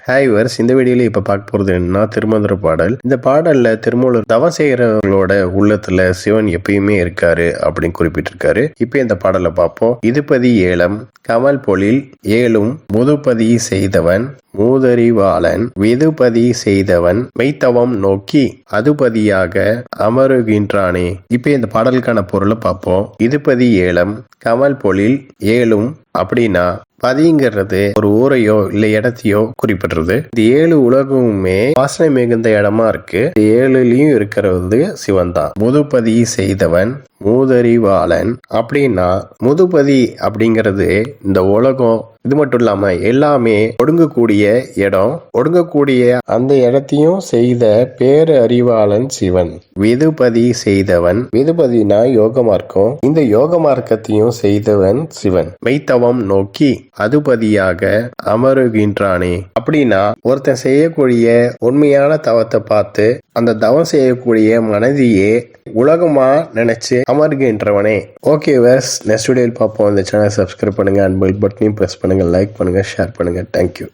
Hi verse, இந்த வீடியோல இப்ப பார்க்க போறது என்னன்னா திருமந்திர பாடல். இந்த பாடல்ல திருமூலர் தவம் செய்யறவங்களோட உள்ளத்துல சிவன் எப்பயுமே இருக்காரு அப்படின்னு குறிப்பிட்டிருக்காரு. இப்ப இந்த பாடலை பார்ப்போம். இதுபதி ஏலம் கமல் பொழில் ஏழும் முதுபதி செய்தவன் மூதறிவாளன் விதுபதி செய்தவன் மெய்த்தவம் நோக்கி அதுபதியாக அமருகின்றானே. இப்ப இந்த பாடலுக்கான பொருளை பார்ப்போம். இதுபதி ஏலம் கமல் பொழில் ஏழும் அப்படின்னா பதிங்கிறது ஒரு ஊரையோ இல்ல இடத்தையோ குறிப்பிடுறது. இந்த 7 உலகமுமே வாசனை மிகுந்த இடமா இருக்கு. 7லயும் இருக்கிறது சிவன் தான். முதுபதி செய்தவன் மூதறிவாளன் அப்படின்னா முதுபதி அப்படிங்கிறது இந்த உலகம், இது மட்டும் இல்லாம எல்லாமே ஒடுங்கக்கூடிய இடம். ஒடுங்கக்கூடிய அந்த இடத்தையும் செய்த பேரறிவாளன் சிவன். விதுபதி செய்தவன், விதுபதினா யோக மார்க்கம், இந்த யோக மார்க்கத்தையும் செய்தவன் சிவன். மெய்த்தவம் நோக்கி அதுபதியாக அமருகின்றானே அப்படின்னா ஒருத்தன் செய்யக்கூடிய உண்மையான தவத்தை பார்த்து அந்த தவம் செய்யக்கூடிய மனதியே உலகமா நினைச்சு அமர்கின்றவனே. ஓகே வர்ஸ், நெக்ஸ்ட் வீடியோவில் பார்ப்போம். இந்த சேனல் சப்ஸ்கிரைப் பண்ணுங்க, அண்ட் பெல் பட்டனையும் பிரஸ் பண்ணுங்க, லைக் பண்ணுங்க, ஷேர் பண்ணுங்க. தேங்க்யூ.